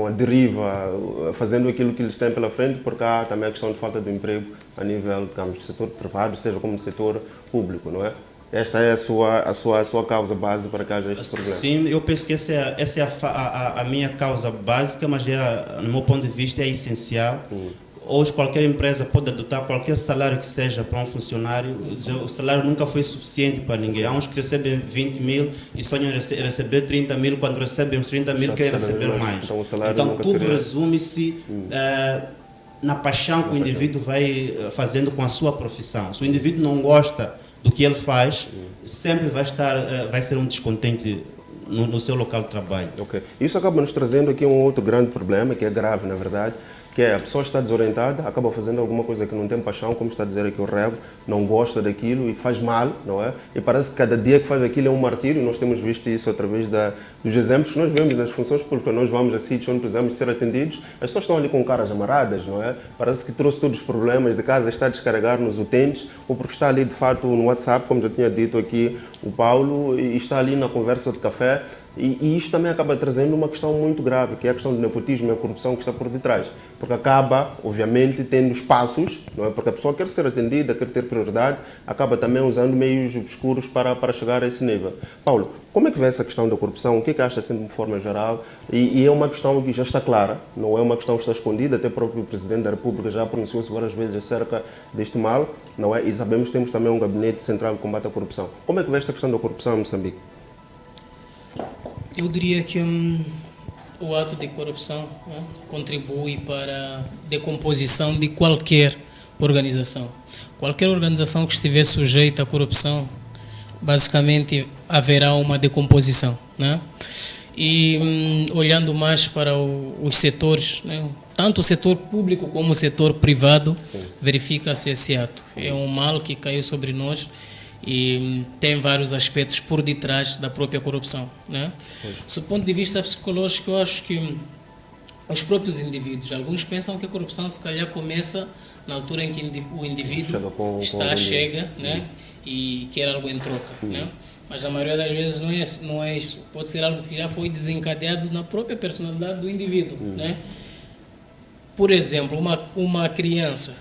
a deriva, fazendo aquilo que eles têm pela frente, porque há também a questão de falta de emprego a nível, digamos, do setor privado, seja como do setor público, não é? Esta é a sua causa base para que haja este problema. Sim, eu penso que essa é a minha causa básica, mas no meu ponto de vista é essencial. Hoje qualquer empresa pode adotar qualquer salário que seja para um funcionário. O salário nunca foi suficiente para ninguém. Há uns que recebem 20 mil e sonham em receber 30 mil, quando recebem os 30 mil querem receber mais. Então tudo resume-se na paixão que o indivíduo vai fazendo com a sua profissão. Se o indivíduo não gosta do que ele faz, sempre vai ser um descontente no seu local de trabalho. Okay. Isso acaba nos trazendo aqui um outro grande problema, que é grave, na verdade, que é a pessoa está desorientada, acaba fazendo alguma coisa que não tem paixão, como está a dizer aqui o Rego, não gosta daquilo e faz mal, não é? E parece que cada dia que faz aquilo é um martírio. Nós temos visto isso através dos exemplos que nós vemos nas funções públicas. Nós vamos a sítios onde precisamos de ser atendidos, as pessoas estão ali com caras amarradas, não é? Parece que trouxe todos os problemas de casa, está a descarregar nos utentes, ou porque está ali de fato no WhatsApp, como já tinha dito aqui o Paulo, e está ali na conversa de café. E isto também acaba trazendo uma questão muito grave, que é a questão do nepotismo e a corrupção que está por detrás. Porque acaba, obviamente, tendo espaços, não é? Porque a pessoa quer ser atendida, quer ter prioridade, acaba também usando meios obscuros para chegar a esse nível. Paulo, como é que vê essa questão da corrupção? O que é que acha, assim, de uma forma geral? E é uma questão que já está clara, não é uma questão que está escondida, até o próprio Presidente da República já pronunciou-se várias vezes acerca deste mal, não é? E sabemos que temos também um gabinete central de combate à corrupção. Como é que vê esta questão da corrupção em Moçambique? Eu diria que o ato de corrupção contribui para a decomposição de qualquer organização. Qualquer organização que estiver sujeita à corrupção, basicamente haverá uma decomposição, né? E olhando mais para os setores, né? Tanto o setor público como o setor privado, verifica-se esse ato. É um mal que caiu sobre nós e tem vários aspectos por detrás da própria corrupção, né? Do ponto de vista psicológico, eu acho que os próprios indivíduos, alguns pensam que a corrupção se calhar começa na altura em que o indivíduo chega, né? E quer algo em troca, né? Mas na maioria das vezes não é isso. Pode ser algo que já foi desencadeado na própria personalidade do indivíduo, né? Por exemplo, uma criança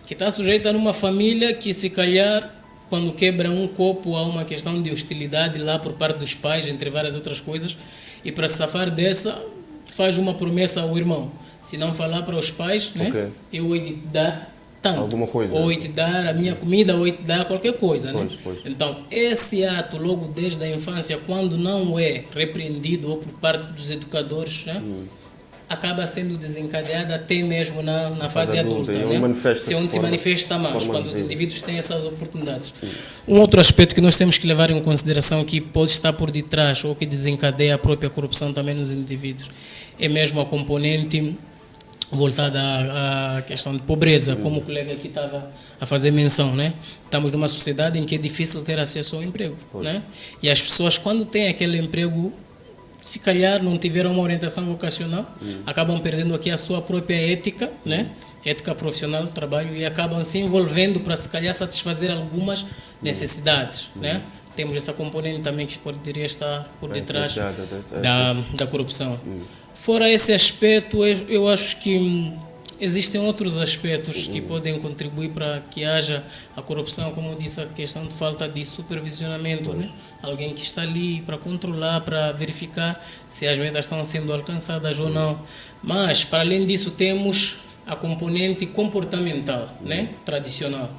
que está sujeita numa família que se calhar quando quebra um copo há uma questão de hostilidade lá por parte dos pais, entre várias outras coisas, e para se safar dessa faz uma promessa ao irmão: se não falar para os pais, né, eu vou te dar tanto, alguma coisa, ou vou te dar a minha comida, ou vou te dar qualquer coisa, né? Então esse ato logo desde a infância, quando não é repreendido ou por parte dos educadores, né, acaba sendo desencadeada até mesmo na fase adulta, né? Onde se manifesta mais, quando os indivíduos têm essas oportunidades. Um outro aspecto que nós temos que levar em consideração, que pode estar por detrás ou que desencadeia a própria corrupção também nos indivíduos, é mesmo a componente voltada à questão de pobreza, como o colega aqui estava a fazer menção, né? Estamos numa sociedade em que é difícil ter acesso ao emprego, né? E as pessoas, quando têm aquele emprego, se calhar não tiveram uma orientação vocacional, acabam perdendo aqui a sua própria ética, né? Ética profissional do trabalho, e acabam se envolvendo para se calhar satisfazer algumas necessidades, né? Temos essa componente também que poderia estar por detrás da corrupção. Fora esse aspecto, eu acho que existem outros aspectos que podem contribuir para que haja a corrupção, como eu disse, a questão de falta de supervisionamento, né? Alguém que está ali para controlar, para verificar se as metas estão sendo alcançadas ou não. Mas, para além disso, temos a componente comportamental, né? Tradicional.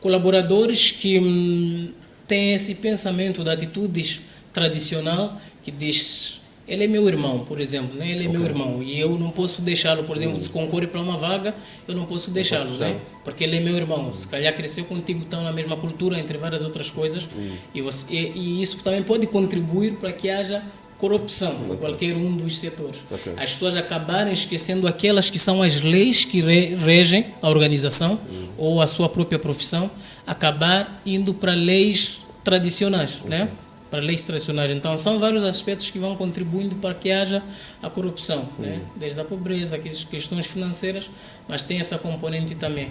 Colaboradores que têm esse pensamento de atitudes tradicional, que diz: ele é meu irmão, por exemplo, né? Ele é meu irmão e eu não posso deixá-lo, por exemplo, se concorre para uma vaga, eu não posso deixá-lo, né? Porque ele é meu irmão. Se calhar cresceu contigo, estão na mesma cultura, entre várias outras coisas, e isso também pode contribuir para que haja corrupção em qualquer um dos setores. As pessoas acabarem esquecendo aquelas que são as leis que regem a organização ou a sua própria profissão, acabar indo para leis tradicionais, né? Para leis tradicionais. Então, são vários aspectos que vão contribuindo para que haja a corrupção, né? Desde a pobreza, questões financeiras, mas tem essa componente também.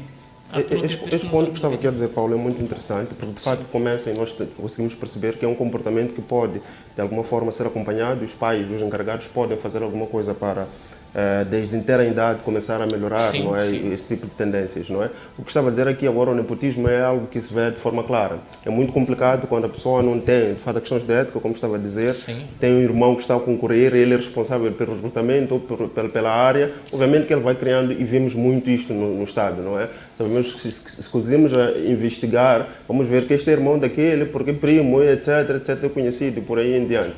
Este ponto que estava aqui a dizer, Paulo, é muito interessante, porque de facto começa e nós conseguimos perceber que é um comportamento que pode, de alguma forma, ser acompanhado, os pais, os encarregados podem fazer alguma coisa para, desde inteira idade, começar a melhorar, não é? Esse tipo de tendências, não é? O que estava a dizer aqui agora, o nepotismo é algo que se vê de forma clara. É muito complicado quando a pessoa não tem, de fato, questões de ética, como estava a dizer, tem um irmão que está a concorrer, ele é responsável pelo recrutamento ou pela área, obviamente que ele vai criando, e vemos muito isto no Estado, não é? Sabemos que se conseguimos investigar, vamos ver que este é irmão daquele, porque primo, etc, é conhecido e por aí em diante.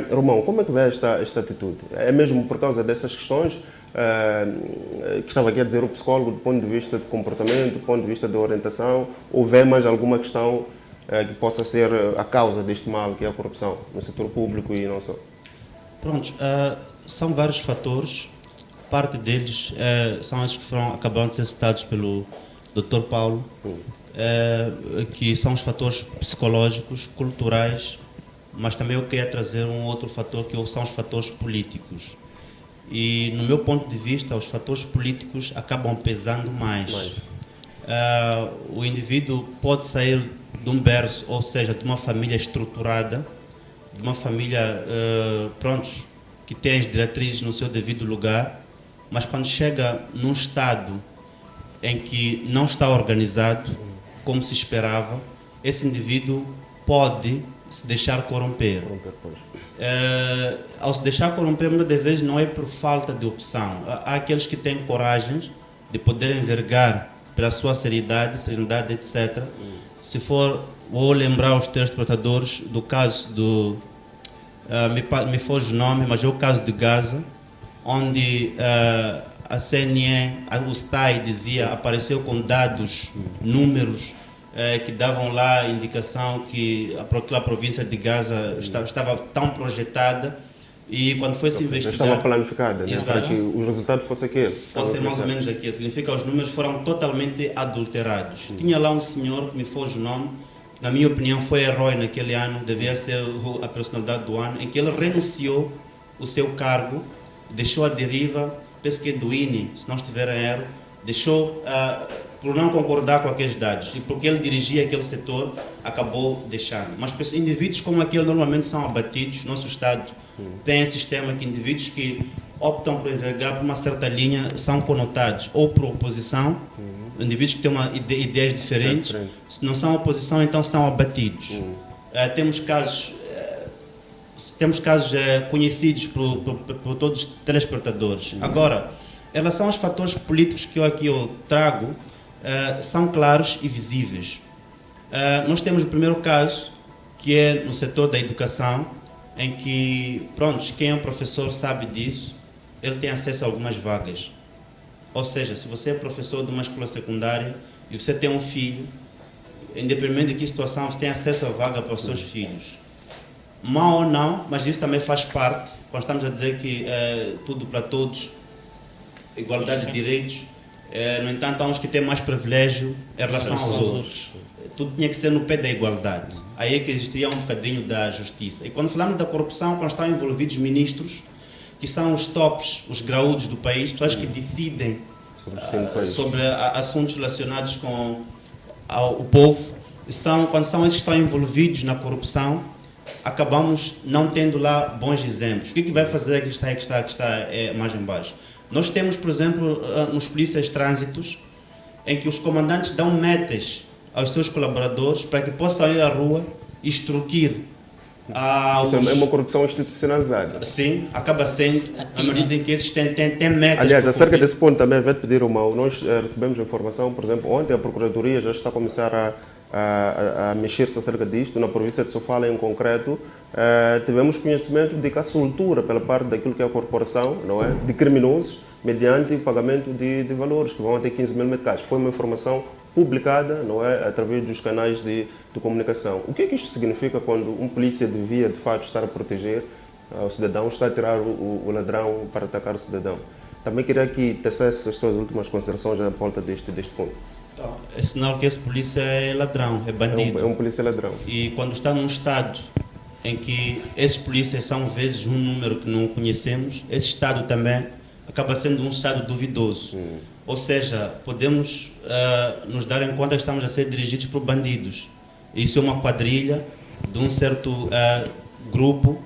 Romão, como é que vê esta atitude? É mesmo por causa dessas questões que estava aqui a dizer o psicólogo, do ponto de vista de comportamento, do ponto de vista de orientação, ou vê mais alguma questão que possa ser a causa deste mal, que é a corrupção, no setor público e não só? Pronto, são vários fatores. Parte deles são esses que foram acabando de ser citados pelo Dr. Paulo, que são os fatores psicológicos, culturais, mas também eu queria trazer um outro fator que são os fatores políticos. E no meu ponto de vista, os fatores políticos acabam pesando mais. O indivíduo pode sair de um berço, ou seja, de uma família estruturada, de uma família que tem as diretrizes no seu devido lugar, mas quando chega num estado em que não está organizado como se esperava, esse indivíduo pode se deixar corromper. Ao se deixar corromper, muitas das vezes não é por falta de opção. Há aqueles que têm coragem de poder envergar pela sua seriedade, etc. Se for, vou lembrar aos telespectadores do caso do... me foge o nome, mas é o caso de Gaza, onde a CNN, o STAI dizia, apareceu com dados, números, que davam lá a indicação que aquela província de Gaza estava tão projetada, e quando foi se investigar... Estava planificada, né? Para que os resultados fossem aqueles. Fossem mais ou menos aqueles. Significa que os números foram totalmente adulterados. Tinha lá um senhor, que me foge o nome, na minha opinião foi herói naquele ano, devia ser a personalidade do ano, em que ele renunciou o seu cargo, deixou a deriva, penso que é do INE, se não estiver em erro, deixou por não concordar com aqueles dados, e porque ele dirigia aquele setor, acabou deixando. Mas indivíduos como aquele normalmente são abatidos. Nosso Estado tem esse sistema que indivíduos que optam por envergar por uma certa linha são conotados ou por oposição, indivíduos que têm ideias diferentes, se não são oposição, então são abatidos. Temos casos conhecidos por todos os telespectadores. Agora, em relação aos fatores políticos que eu trago, são claros e visíveis. Nós temos o primeiro caso, que é no setor da educação, em que, quem é um professor sabe disso, ele tem acesso a algumas vagas. Ou seja, se você é professor de uma escola secundária e você tem um filho, independente de que situação, você tem acesso à vaga para os seus filhos. Mal ou não, mas isso também faz parte, quando estamos a dizer que tudo para todos, igualdade de direitos, no entanto, há uns que têm mais privilégio em relação aos outros. Tudo tinha que ser no pé da igualdade. Aí é que existiria um bocadinho da justiça. E quando falamos da corrupção, quando estão envolvidos ministros, que são os tops, os graúdos do país, pessoas que decidem sobre assuntos relacionados com o povo, quando são esses que estão envolvidos na corrupção, acabamos não tendo lá bons exemplos. O que vai fazer que está mais em baixo? Nós temos, por exemplo, nos polícias trânsitos, em que os comandantes dão metas aos seus colaboradores para que possam ir à rua e extorquir. Isso é uma corrupção institucionalizada. Sim, acaba sendo, à medida em que esses têm metas. Aliás, acerca desse ponto também, vai pedir nós recebemos informação, por exemplo, ontem a Procuradoria já está a começar a a mexer-se acerca disto. Na província de Sofala, em concreto, tivemos conhecimento de que há soltura pela parte daquilo que é a corporação, não é, de criminosos, mediante o pagamento de valores que vão até 15 mil meticais. Foi uma informação publicada, não é, através dos canais de comunicação. O que é que isto significa quando um polícia devia, de fato, estar a proteger o cidadão, está a tirar o ladrão para atacar o cidadão? Também queria que tecesse as suas últimas considerações à volta deste ponto. É sinal que esse polícia é ladrão, é bandido. É um polícia ladrão. E quando está num estado em que esses polícias são vezes um número que não conhecemos, esse estado também acaba sendo um estado duvidoso. Ou seja, podemos nos dar em conta que estamos a ser dirigidos por bandidos. Isso é uma quadrilha de um certo grupo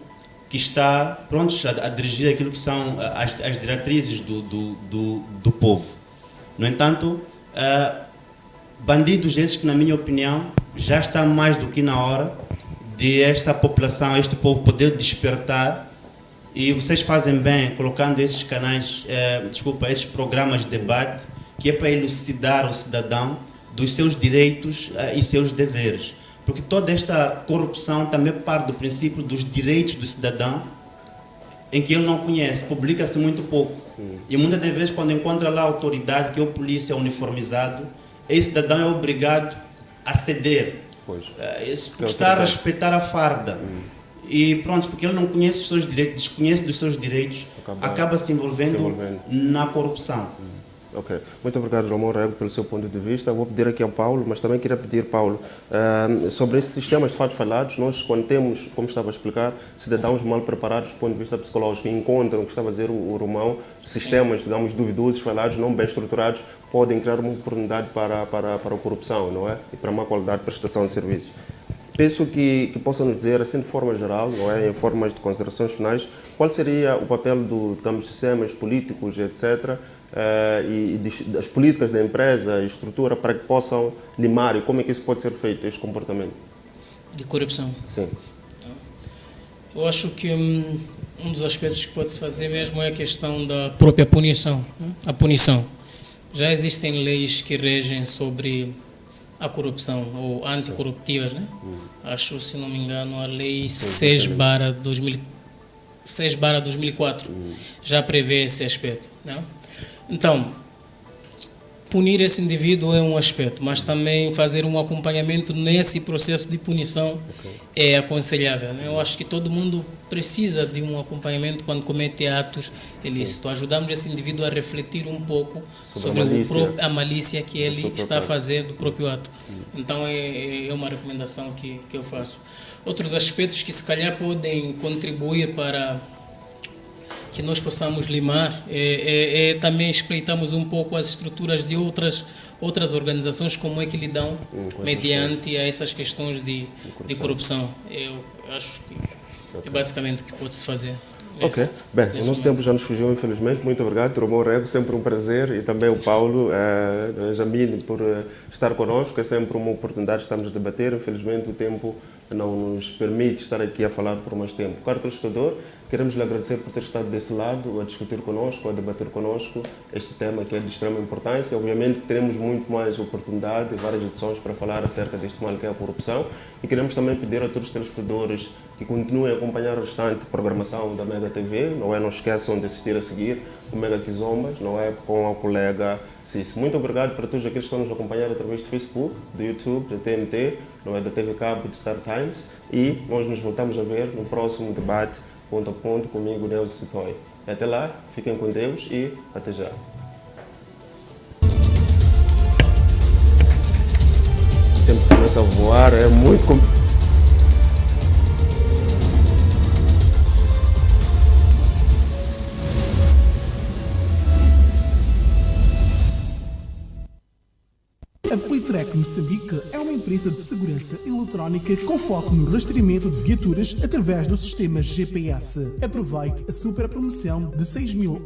que está prontos a dirigir aquilo que são as diretrizes do povo. No entanto, bandidos esses que, na minha opinião, já está mais do que na hora de esta população, este povo poder despertar, e vocês fazem bem colocando esses canais, esses programas de debate, que é para elucidar o cidadão dos seus direitos e seus deveres. Porque toda esta corrupção também parte do princípio dos direitos do cidadão, em que ele não conhece, publica-se muito pouco. E muitas das vezes, quando encontra lá a autoridade, que é o polícia uniformizado, esse cidadão é obrigado a ceder, está a respeitar a farda. E pronto, porque ele não conhece os seus direitos, desconhece dos seus direitos, acaba se envolvendo na corrupção. Ok. Muito obrigado, Ramon Rego, pelo seu ponto de vista. Vou pedir aqui ao Paulo, mas também queria pedir, Paulo, sobre esses sistemas de fatos falados. Nós, quando temos, como estava a explicar, cidadãos mal preparados do ponto de vista psicológico, que encontram, que estava a dizer o Romão, sistemas, digamos, duvidosos, falados, não bem estruturados, podem criar uma oportunidade para a corrupção, não é? E para a má qualidade de prestação de serviços. Penso que possa nos dizer, assim de forma geral, não é, em formas de considerações finais, qual seria o papel dos sistemas políticos, etc., e das políticas da empresa e estrutura para que possam limar, e como é que isso pode ser feito, este comportamento? De corrupção? Sim. Eu acho que um dos aspectos que pode-se fazer mesmo é a questão da própria punição. A punição. Já existem leis que regem sobre a corrupção, ou anticorruptivas, né? Acho, se não me engano, a lei 6/2004 já prevê esse aspecto, né? Então, punir esse indivíduo é um aspecto, mas também fazer um acompanhamento nesse processo de punição é aconselhável, né? Eu acho que todo mundo precisa de um acompanhamento quando comete atos ilícitos. Ajudamos esse indivíduo a refletir um pouco sobre a malícia que ele está a fazer do próprio ato. Então, é uma recomendação que eu faço. Outros aspectos que se calhar podem contribuir para que nós possamos limar, também espreitamos um pouco as estruturas de outras organizações, como é que lidam mediante a essas questões de corrupção. Eu acho que é basicamente o que pode-se fazer. Ok, bem, o nosso tempo já nos fugiu, infelizmente. Muito obrigado, Romão Rego, sempre um prazer, e também o Paulo, Jamile, por estar connosco. É sempre uma oportunidade, estamos a debater. Infelizmente o tempo não nos permite estar aqui a falar por mais tempo. Caro telespectador, queremos lhe agradecer por ter estado desse lado, a discutir connosco, a debater connosco este tema que é de extrema importância. Obviamente teremos muito mais oportunidade e várias edições para falar acerca deste mal que é a corrupção, e queremos também pedir a todos os telespectadores que continuem a acompanhar a restante programação da Mega TV, não é? Não esqueçam de assistir a seguir o Mega Quizombas, não é? Com a colega Cici. Muito obrigado para todos aqueles que estão nos acompanhar através do Facebook, do YouTube, da TMT, não é? Da TV Cabo e de Star Times, e nós nos voltamos a ver no próximo debate ponto a ponto comigo, Deus Citoi. Até lá, fiquem com Deus e até já. O tempo começa a voar, é muito complicado. A Fleetrack Moçambique é uma empresa de segurança eletrónica com foco no rastreamento de viaturas através do sistema GPS. Aproveite a super promoção de 6.000